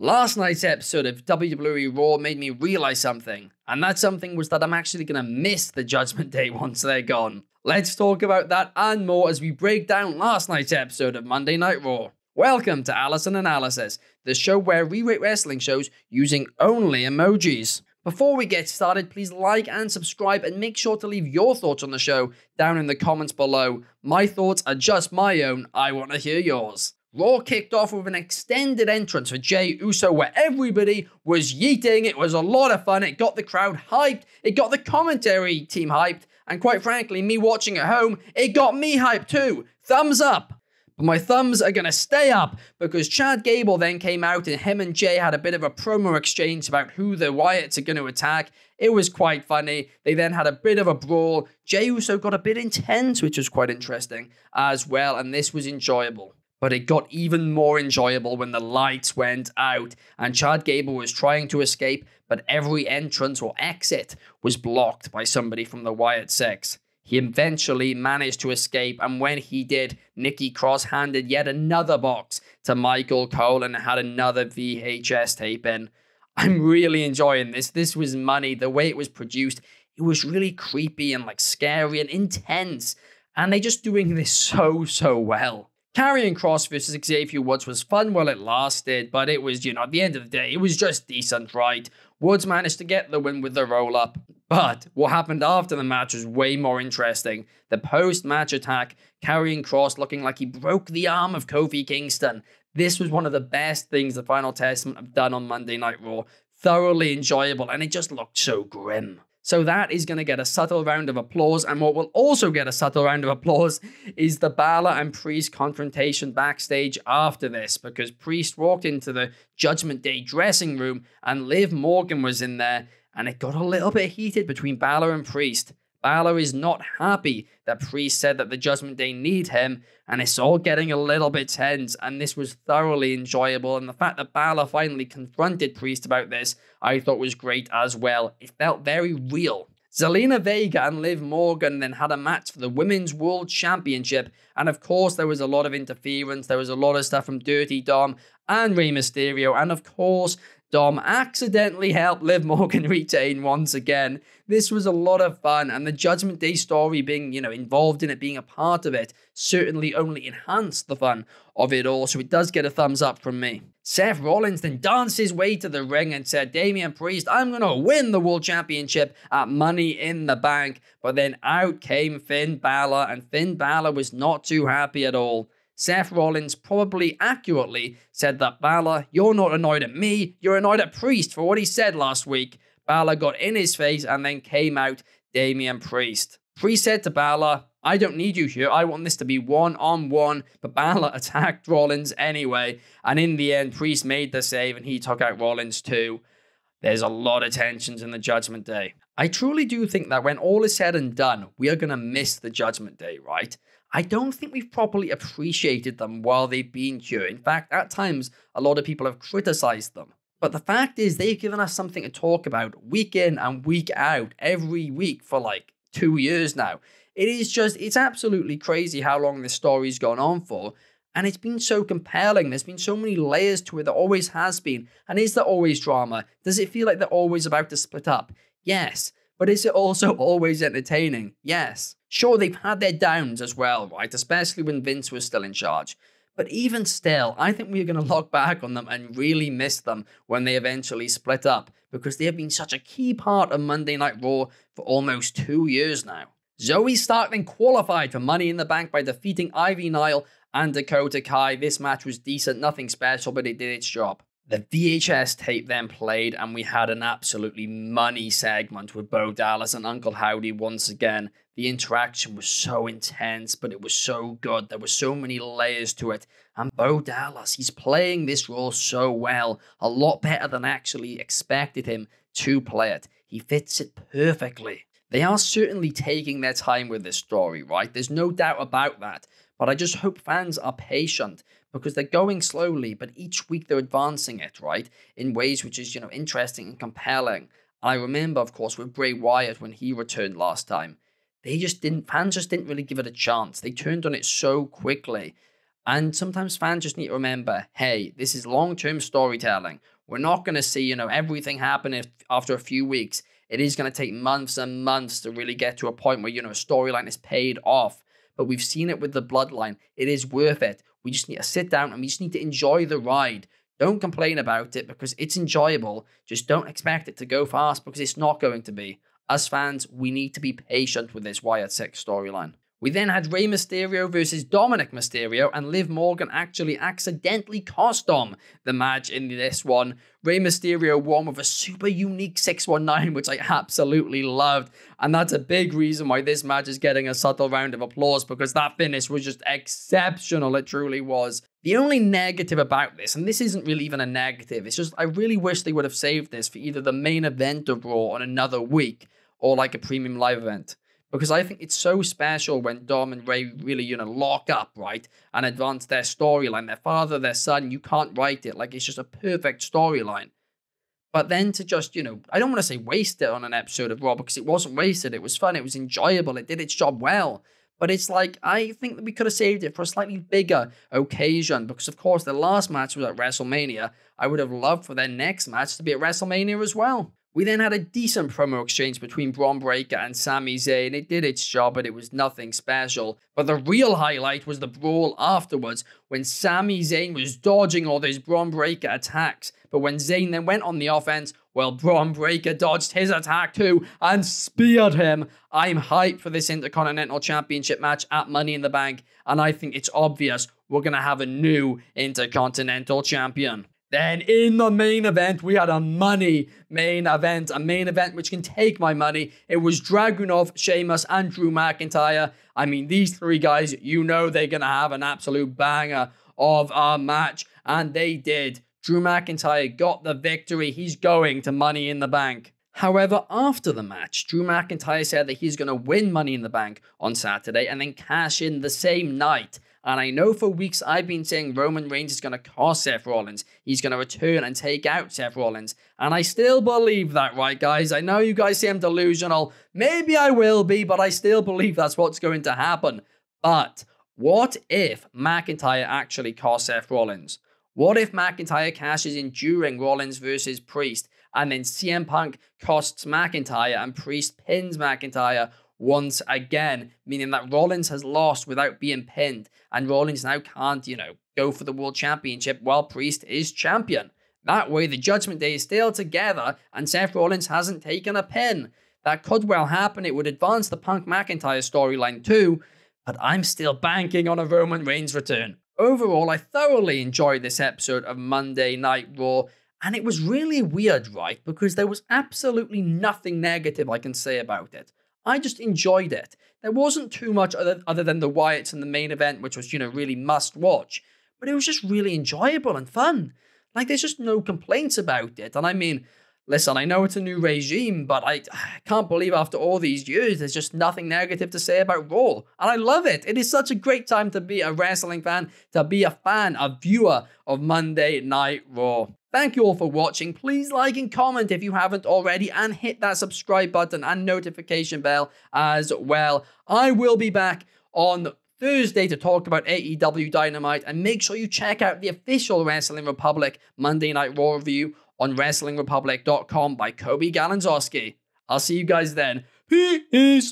Last night's episode of WWE Raw made me realize something, and that something was that I'm actually going to miss the Judgment Day once they're gone. Let's talk about that and more as we break down last night's episode of Monday Night Raw. Welcome to Allison Analysis, the show where we rate wrestling shows using only emojis. Before we get started, please like and subscribe and make sure to leave your thoughts on the show down in the comments below. My thoughts are just my own, I want to hear yours. Raw kicked off with an extended entrance for Jey Uso where everybody was yeeting. It was a lot of fun. It got the crowd hyped. It got the commentary team hyped. And quite frankly, me watching at home, it got me hyped too. Thumbs up. But my thumbs are going to stay up because Chad Gable then came out and him and Jey had a bit of a promo exchange about who the Wyatts are going to attack. It was quite funny. They then had a bit of a brawl. Jey Uso got a bit intense, which was quite interesting as well. And this was enjoyable. But it got even more enjoyable when the lights went out and Chad Gable was trying to escape, but every entrance or exit was blocked by somebody from the Wyatt Six. He eventually managed to escape, and when he did, Nikki Cross handed yet another box to Michael Cole and had another VHS tape in. I'm really enjoying this. This was money. The way it was produced, it was really creepy and like scary and intense. And they're just doing this so well. Karrion Kross versus Xavier Woods was fun while it lasted, but it was, at the end of the day, it was just decent, right? Woods managed to get the win with the roll-up. But what happened after the match was way more interesting. The post-match attack, Karrion Kross looking like he broke the arm of Kofi Kingston. This was one of the best things the Final Testament have done on Monday Night Raw. Thoroughly enjoyable, and it just looked so grim. So that is going to get a subtle round of applause, and what will also get a subtle round of applause is the Balor and Priest confrontation backstage after this, because Priest walked into the Judgment Day dressing room and Liv Morgan was in there, and it got a little bit heated between Balor and Priest. Balor is not happy that Priest said that the Judgment Day need him, and it's all getting a little bit tense, and this was thoroughly enjoyable, and the fact that Balor finally confronted Priest about this, I thought was great as well. It felt very real. Zelina Vega and Liv Morgan then had a match for the Women's World Championship, and of course there was a lot of interference, there was a lot of stuff from Dirty Dom and Rey Mysterio, and of course Dom accidentally helped Liv Morgan retain once again. This was a lot of fun, and the Judgment Day story being, involved in it, being a part of it, certainly only enhanced the fun of it all, so it does get a thumbs up from me. Seth Rollins then danced his way to the ring and said, Damian Priest, I'm going to win the World Championship at Money in the Bank, but then out came Finn Balor, and Finn Balor was not too happy at all. Seth Rollins probably accurately said that Balor, you're not annoyed at me, you're annoyed at Priest for what he said last week. Balor got in his face and then came out Damian Priest. Priest said to Balor, I don't need you here, I want this to be one-on-one, but Balor attacked Rollins anyway, and in the end, Priest made the save and he took out Rollins too. There's a lot of tensions in the Judgment Day. I truly do think that when all is said and done, we are going to miss the Judgment Day, right? I don't think we've properly appreciated them while they've been here. In fact, at times, a lot of people have criticized them. But the fact is, they've given us something to talk about week in and week out, every week for like 2 years now. It's absolutely crazy how long this story's gone on for. And it's been so compelling. There's been so many layers to it. There always has been. And is there always drama? Does it feel like they're always about to split up? Yes. But is it also always entertaining? Yes. Sure, they've had their downs as well, right? Especially when Vince was still in charge. But even still, I think we're going to look back on them and really miss them when they eventually split up, because they have been such a key part of Monday Night Raw for almost 2 years now. Zoe Stark then qualified for Money in the Bank by defeating Ivy Nile and Dakota Kai. This match was decent, nothing special, but it did its job. The VHS tape then played, and we had an absolutely money segment with Bo Dallas and Uncle Howdy once again. The interaction was so intense, but it was so good. There were so many layers to it. And Bo Dallas, he's playing this role so well. A lot better than I actually expected him to play it. He fits it perfectly. They are certainly taking their time with this story, right? There's no doubt about that. But I just hope fans are patient, because they're going slowly, but each week they're advancing it, right? In ways which is, interesting and compelling. I remember, of course, with Bray Wyatt when he returned last time. Fans just didn't really give it a chance. They turned on it so quickly. And sometimes fans just need to remember, hey, this is long-term storytelling. We're not going to see, everything happen after a few weeks. It is going to take months and months to really get to a point where, a storyline is paid off. But we've seen it with the Bloodline. It is worth it. We just need to sit down and we just need to enjoy the ride. Don't complain about it because it's enjoyable. Just don't expect it to go fast because it's not going to be. As fans, we need to be patient with this Wyatt 6 storyline. We then had Rey Mysterio versus Dominic Mysterio, and Liv Morgan actually accidentally cost Dom the match in this one. Rey Mysterio won with a super unique 619, which I absolutely loved. And that's a big reason why this match is getting a subtle round of applause, because that finish was just exceptional. It truly was. The only negative about this, and this isn't really even a negative, it's just I really wish they would have saved this for either the main event of Raw on another week or like a premium live event. Because I think it's so special when Dom and Rey really, lock up, right? And advance their storyline. Their father, their son, you can't write it. Like, it's just a perfect storyline. But then to just, I don't want to say waste it on an episode of Raw, because it wasn't wasted. It was fun. It was enjoyable. It did its job well. But it's like, I think that we could have saved it for a slightly bigger occasion. Because, of course, the last match was at WrestleMania. I would have loved for their next match to be at WrestleMania as well. We then had a decent promo exchange between Bron Breakker and Sami Zayn. It did its job, but it was nothing special. But the real highlight was the brawl afterwards, when Sami Zayn was dodging all those Bron Breakker attacks. But when Zayn then went on the offense, well, Bron Breakker dodged his attack too and speared him. I'm hyped for this Intercontinental Championship match at Money in the Bank, and I think it's obvious we're going to have a new Intercontinental Champion. Then in the main event, we had a main event which can take my money. It was Dragunov, Sheamus, and Drew McIntyre. I mean, these three guys, they're going to have an absolute banger of a match, and they did. Drew McIntyre got the victory. He's going to Money in the Bank. However, after the match, Drew McIntyre said that he's going to win Money in the Bank on Saturday and then cash in the same night. And I know for weeks I've been saying Roman Reigns is going to cost Seth Rollins. He's going to return and take out Seth Rollins. And I still believe that, right, guys? I know you guys say I'm delusional. Maybe I will be, but I still believe that's what's going to happen. But what if McIntyre actually costs Seth Rollins? What if McIntyre cashes in during Rollins versus Priest, and then CM Punk costs McIntyre and Priest pins McIntyre once again, meaning that Rollins has lost without being pinned, and Rollins now can't, go for the World Championship while Priest is champion. That way, the Judgment Day is still together, and Seth Rollins hasn't taken a pin. That could well happen. It would advance the Punk-McIntyre storyline too, but I'm still banking on a Roman Reigns return. Overall, I thoroughly enjoyed this episode of Monday Night Raw, and it was really weird, right? Because there was absolutely nothing negative I can say about it. I just enjoyed it. There wasn't too much other than the Wyatts and the main event, which was, really must watch. But it was just really enjoyable and fun. Like, there's just no complaints about it. And I mean, listen, I know it's a new regime, but I can't believe after all these years, there's just nothing negative to say about Raw. And I love it. It is such a great time to be a wrestling fan, to be a fan, a viewer of Monday Night Raw. Thank you all for watching. Please like and comment if you haven't already, and hit that subscribe button and notification bell as well. I will be back on Thursday to talk about AEW Dynamite, and make sure you check out the official Wrestling Republic Monday Night Raw review on WrestlingRepublic.com by Kobe Galanzowski. I'll see you guys then. Peace!